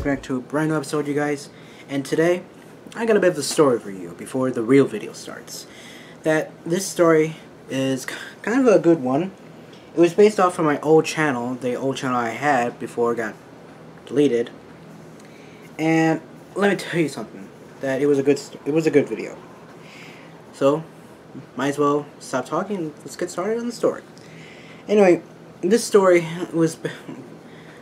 welcome back to a brand new episode, you guys. And today, I got a bit of a story for you before the real video starts. This story is kind of a good one. It was based off of my old channel, the old channel I had before it got deleted. And let me tell you something, that it was a good video. So, might as well stop talking and let's get started on the story. Anyway, this story was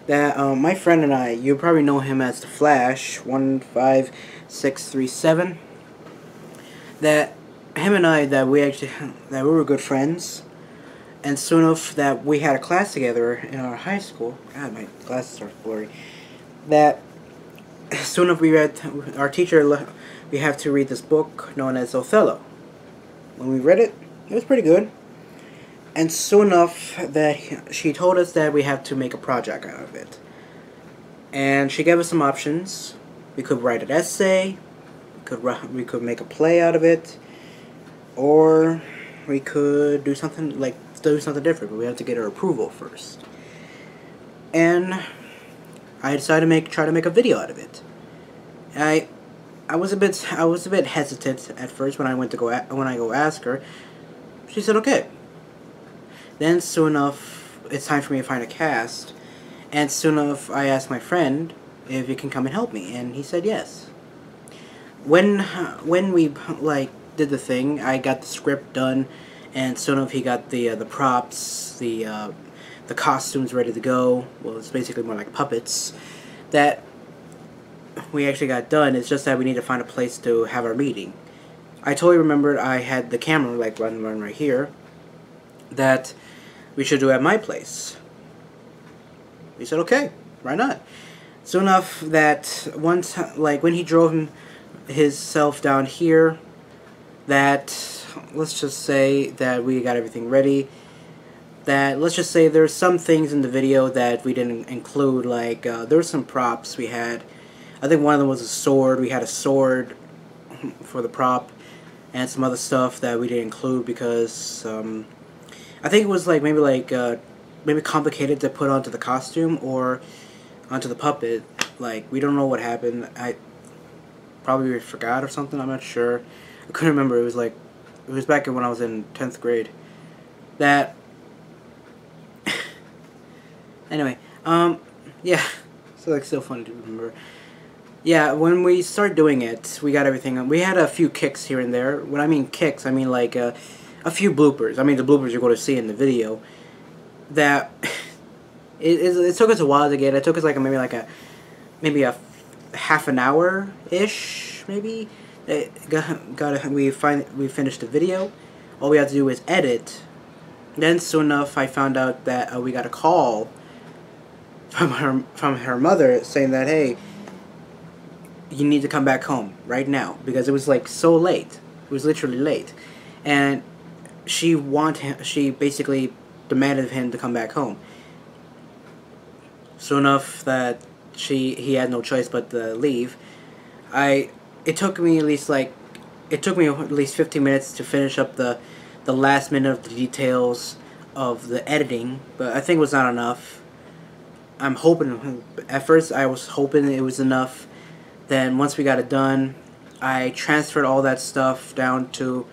that my friend and I, you probably know him as the Flash 15637. That him and I, that we were good friends, and soon enough that we had a class together in our high school. God, my glasses are blurry. That soon enough we read, our teacher, we have to read this book known as Othello. When we read it, it was pretty good. And soon enough that she told us that we have to make a project out of it. And she gave us some options. We could write an essay, we could make a play out of it, or we could do something different, but we have to get her approval first. And I decided to try to make a video out of it. I was a bit hesitant at first when I go ask her. She said okay. Then soon enough, it's time for me to find a cast, and soon enough I asked my friend if he can come and help me, and he said yes. When we did the thing, I got the script done, and soon enough he got the props, the costumes ready to go. Well, it's basically more like puppets. That we actually got done. It's just that we need to find a place to have our meeting. I totally remembered I had the camera run right here. That we should do at my place. We said okay, why not? Soon enough that once, when he drove himself down here, that let's just say that we got everything ready. That let's just say there's some things in the video that we didn't include. There were some props we had. I think one of them was a sword. We had a sword for the prop, and some other stuff that we didn't include because I think it was maybe complicated to put onto the costume or onto the puppet. We don't know what happened. I probably forgot or something. I'm not sure. I couldn't remember. It was back when I was in 10th grade. That anyway, yeah. So still funny to remember. Yeah, when we started doing it, we got everything. We had a few kicks here and there. When I mean kicks, I mean a few bloopers. I mean the bloopers you're going to see in the video. That it took us a while to get. It took us maybe a half an hour ish, maybe. We finished the video. All we had to do was edit. Then soon enough, I found out that we got a call from her mother saying that, hey, you need to come back home right now, because it was so late. It was literally late, and she basically demanded of him to come back home. So enough that he had no choice but to leave. It took me at least 15 minutes to finish up the last minute of the details of the editing, but I think it was not enough. I'm hoping, at first I was hoping it was enough. Then once we got it done, I transferred all that stuff down to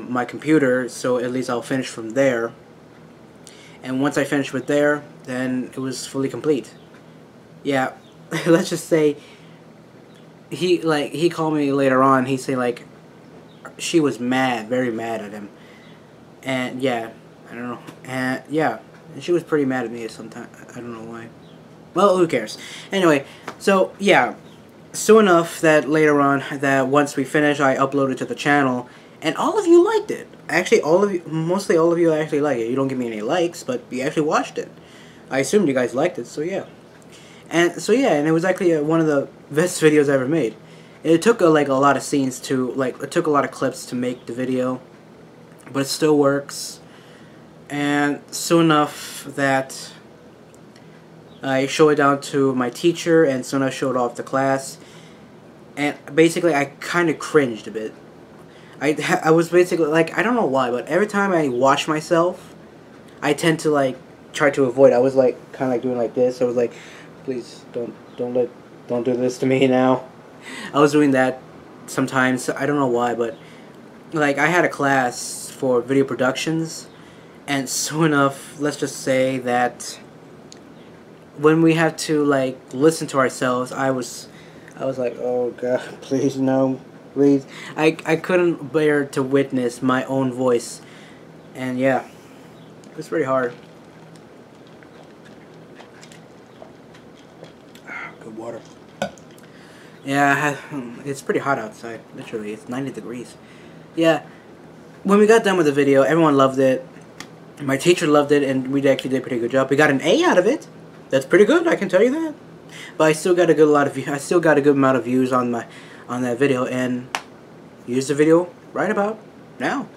my computer, so at least I'll finish from there. And once I finished with there, then it was fully complete. Yeah, let's just say he called me later on. He said she was mad, very mad at him, and yeah, I don't know, and yeah, she was pretty mad at me sometimes. I don't know why. Well, who cares? Anyway, so yeah, soon enough that later on, that once we finished, I uploaded to the channel, and all of you liked it. Actually, mostly all of you actually liked it. You don't give me any likes, but you actually watched it. I assumed you guys liked it, so yeah. And so yeah, and it was actually one of the best videos I ever made. It took a lot of scenes to it took a lot of clips to make the video, but it still works. And soon enough that I showed it down to my teacher, and soon I showed off the class, and basically I kind of cringed a bit. I was basically I don't know why, but every time I watch myself, I tend to try to avoid. I was kind of doing this. I was please don't don't do this to me now. I was doing that sometimes. I don't know why, but like I had a class for video productions, and soon enough, let's just say that when we had to like listen to ourselves, I was like, oh god, please no, please. I couldn't bear to witness my own voice, and yeah, it was pretty hard. Good water. Yeah, it's pretty hot outside. Literally, it's 90 degrees. Yeah, when we got done with the video, everyone loved it. My teacher loved it, and we actually did a pretty good job. We got an A out of it. That's pretty good, I can tell you that. But I still got a I still got a good amount of views on that video, and here's the video right about now.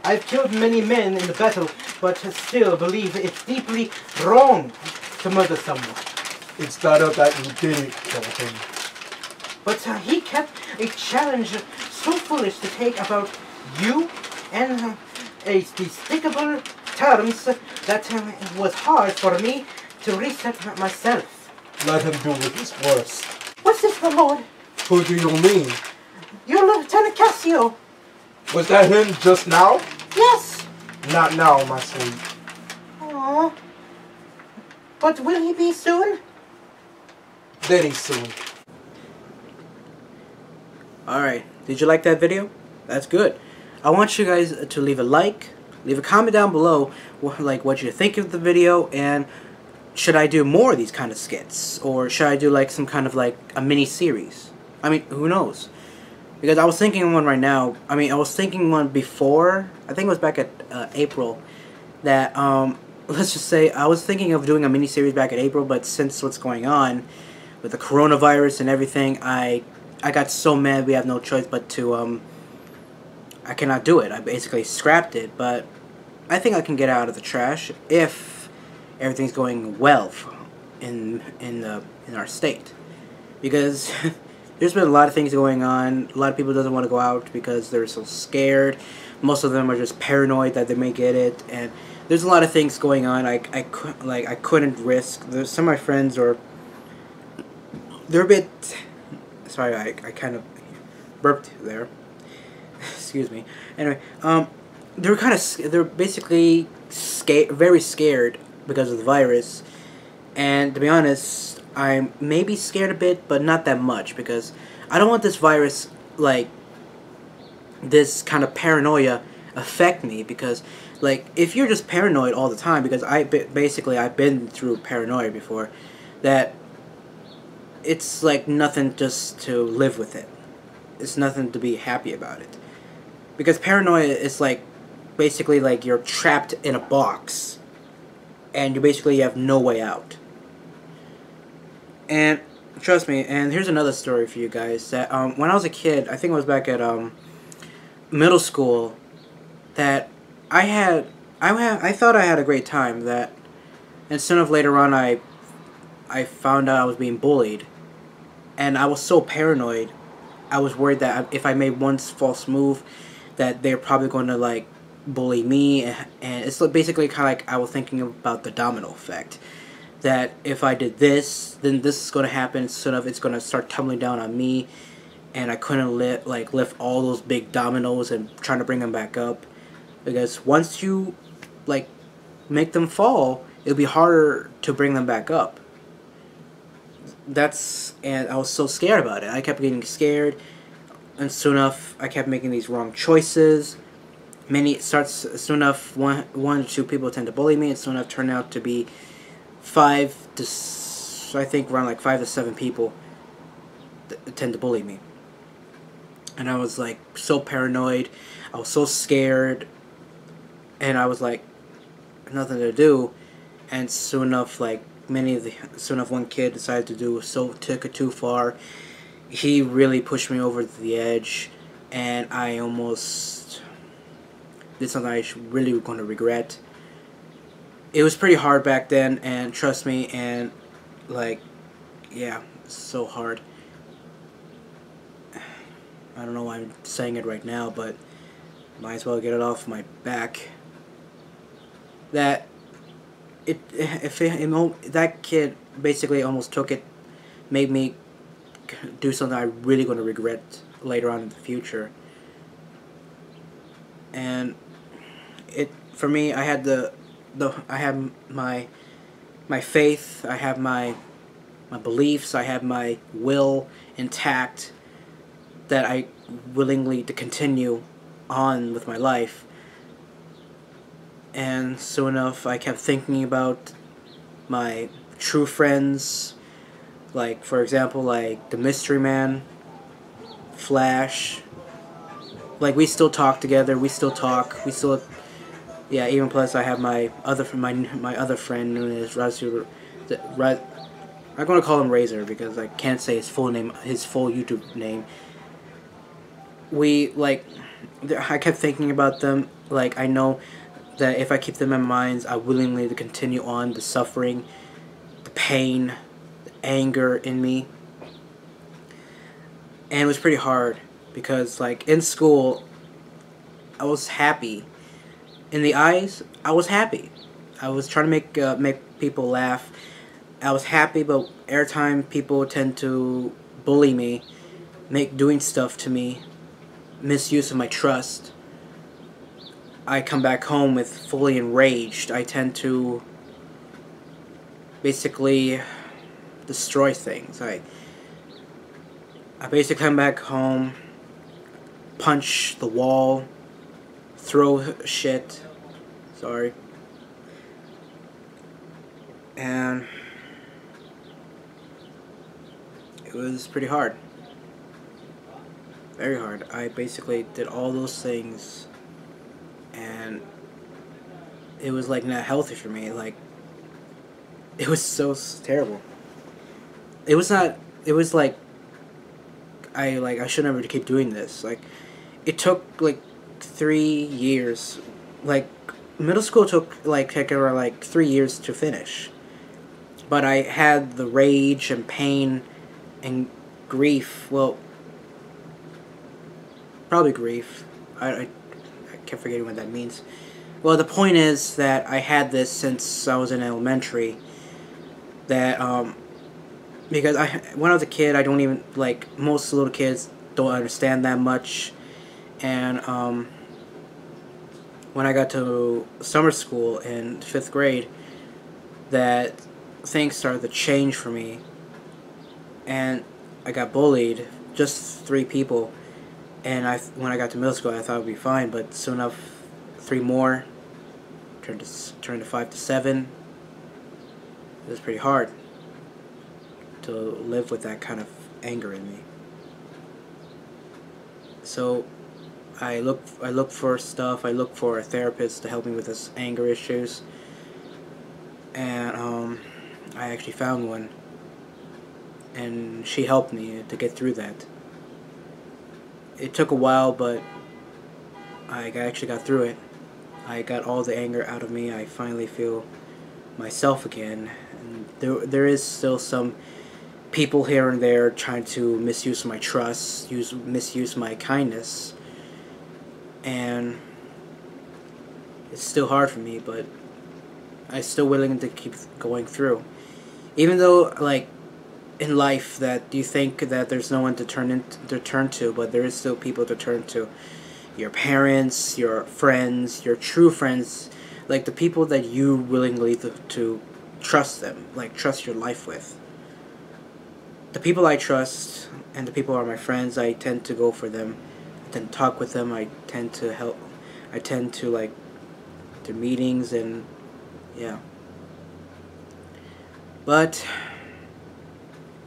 I've killed many men in the battle, but still believe it's deeply wrong to murder someone. It's better that you did it, Captain. But he kept a challenge so foolish to take about you and a despicable terms that it was hard for me to reset myself. Let him do what is worse. What's this, my lord? Who do you mean? Your Lieutenant Cassio. Was that him just now? Yes. Not now, my sweet. Aww. But will he be soon? Very soon. Alright, did you like that video? That's good. I want you guys to leave a like, leave a comment down below, like what you think of the video, and should I do more of these kind of skits? Or should I do like some kind of like a mini-series? I mean, who knows? Because I was thinking of one right now. I mean, I was thinking one before, I think it was back at April, that, let's just say, I was thinking of doing a mini-series back in April, but since what's going on with the coronavirus and everything, I got so mad we have no choice but to, I cannot do it. I basically scrapped it, but I think I can get out of the trash if everything's going well in our state. Because there's been a lot of things going on. A lot of people doesn't want to go out because they're so scared. Most of them are just paranoid that they may get it, and there's a lot of things going on. I couldn't risk. There's some of my friends they're a bit. Sorry, I kind of burped there. Excuse me. Anyway, they're basically very scared because of the virus, and to be honest, I'm maybe scared a bit, but not that much, because I don't want this virus, like this kind of paranoia, affect me. Because like if you're just paranoid all the time, because I've been through paranoia before, that it's like nothing just to live with it. It's nothing to be happy about it. Because paranoia is like basically like you're trapped in a box and you basically have no way out. And trust me, and here's another story for you guys, that when I was a kid, I think it was back at middle school, that I thought I had a great time, that instead of later on I found out I was being bullied, and I was so paranoid. I was worried that if I made one false move, that they're probably going to like bully me, and it's basically kind of like I was thinking about the domino effect. That if I did this, then this is going to happen. Sort of, it's going to start tumbling down on me, and I couldn't lift all those big dominoes and trying to bring them back up, because once you like make them fall, it'll be harder to bring them back up. And I was so scared about it. I kept getting scared, and soon enough, I kept making these wrong choices. Soon enough, one or two people tend to bully me, and soon enough turned out to be 5 to 7 people that tend to bully me. And I was like so paranoid, I was so scared, and I was like nothing to do. And soon enough, like soon enough, one kid decided to took it too far. He really pushed me over the edge, and I almost did something I really going to regret. It was pretty hard back then, and trust me, and like, yeah, it's so hard. I don't know why I'm saying it right now, but might as well get it off my back. That that kid basically almost took it made me do something I'm really going to regret later on in the future. And it for me, I had I have my faith, I have my beliefs, I have my will intact that I willingly to continue on with my life. And soon enough, I kept thinking about my true friends, like for example, like the Mystery Man, Flash. Like we still talk together. We still talk. We still, yeah. Even plus, I have my other friend known as Razu. I'm gonna call him Razor because I can't say his full name, his full YouTube name. We like, I kept thinking about them. Like I know that if I keep them in mind, I willingly to continue on the suffering, the pain, the anger in me. And it was pretty hard because like in school I was happy. In the eyes, I was happy. I was trying to make people laugh. I was happy, but every time people tend to bully me, doing stuff to me, misuse of my trust, I come back home with fully enraged. I tend to basically destroy things. I basically come back home, punch the wall, throw shit. Sorry. And it was pretty hard. Very hard. I basically did all those things and it was like not healthy for me. Like it was so terrible. It was not, it was like I should never keep doing this. Like it took like 3 years. Like middle school took like around like 3 years to finish. But I had the rage and pain and grief. Well, probably grief. I kept forgetting what that means. Well, the point is that I had this since I was in elementary. That because when I was a kid, I don't even like most little kids don't understand that much, and when I got to summer school in 5th grade, that things started to change for me, and I got bullied, just 3 people, and when I got to middle school, I thought it would be fine, but soon enough, 3 more, turned to 5 to 7. It was pretty hard to live with that kind of anger in me. So I look for stuff. I look for a therapist to help me with this anger issues, and I actually found one, and she helped me to get through that. It took a while, but I actually got through it. I got all the anger out of me. I finally feel myself again. And there is still some people here and there trying to misuse my trust, misuse my kindness, and it's still hard for me, but I'm still willing to keep going through. Even though, like, in life that you think that there's no one to turn to, but there is still people to turn to. Your parents, your friends, your true friends, like the people that you willingly to trust them, like trust your life with. The people I trust and the people who are my friends, I tend to go for them. I tend to talk with them. I tend to help. I tend to like their meetings and yeah. But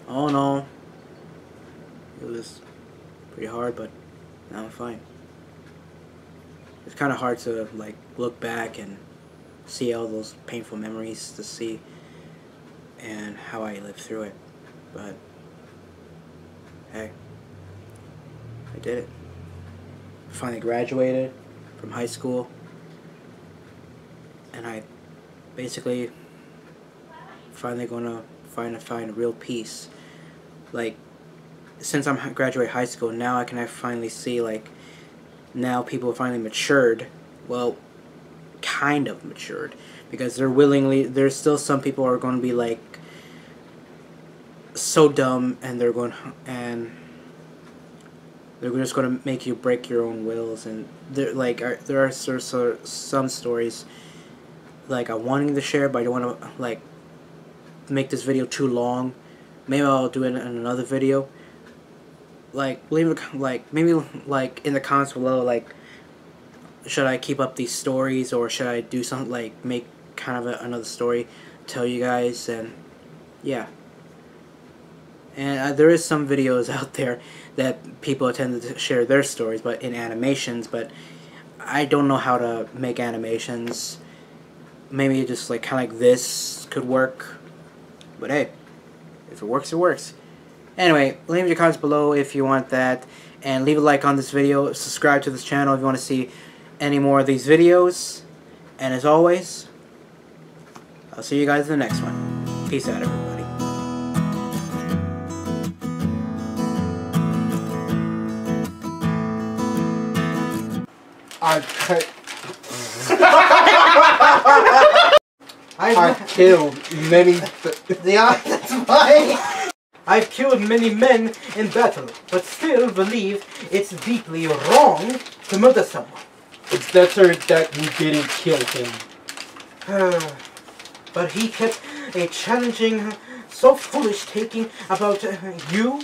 all in all, it was pretty hard, but now I'm fine. It's kind of hard to like look back and see all those painful memories to see and how I lived through it, but hey, I did it. I finally graduated from high school, and I basically finally gonna find real peace. Like, since I'm graduating high school, now I can finally see, like, now people are finally matured. Well, kind of matured, because there's still some people are going to be like so dumb, and they're just going to make you break your own wills. And there are some stories like I'm wanting to share, but I don't want to like make this video too long. Maybe I'll do it in another video. Like maybe like in the comments below, like should I keep up these stories, or should I do something like make kind of another story, tell you guys. And yeah. And there is some videos out there that people tend to share their stories, but in animations. But I don't know how to make animations. Maybe just like kind of like this could work. But hey, if it works, it works. Anyway, leave your comments below if you want that, and leave a like on this video. Subscribe to this channel if you want to see any more of these videos. And as always, I'll see you guys in the next one. Peace out, everybody. I've killed many. That's why. I've killed many men in battle, but still believe it's deeply wrong to murder someone. It's better that you didn't kill him. But he kept a challenging, so foolish taking about you,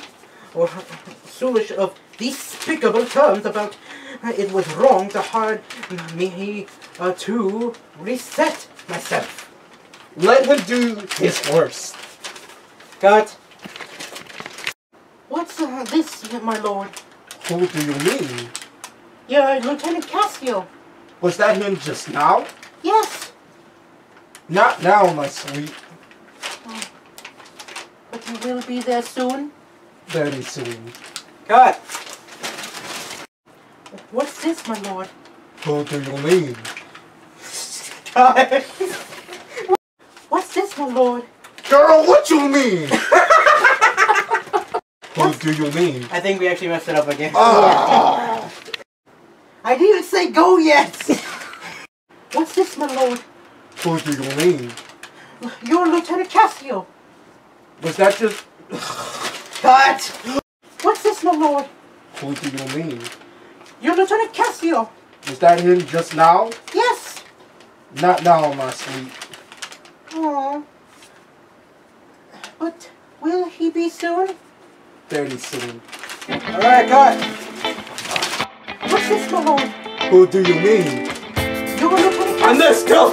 or foolish of despicable terms about it was wrong to hard me to reset myself. Let him do his worst. Cut. What's this, my lord? Who do you mean? Yeah, Lieutenant Cassio. Was that him just now? Yes. Not now, my sweet. But you will be there soon? Very soon. Cut. What's this, my lord? Who do you mean? Cut. What's this, my lord? Girl, what you mean? Who do you mean? I think we actually messed it up again. Ah. I didn't say go yet! What's this, my lord? Who do you mean? You're Lieutenant Cassio. Was that just... Cut! What's this, my lord? Who do you mean? You're Lieutenant Cassio. Was that him just now? Yes. Not now, my sweet. Aww. But will he be soon? Very soon. Alright, cut. What's this, my lord? Who do you mean? You're Lieutenant Cassio. And let's go!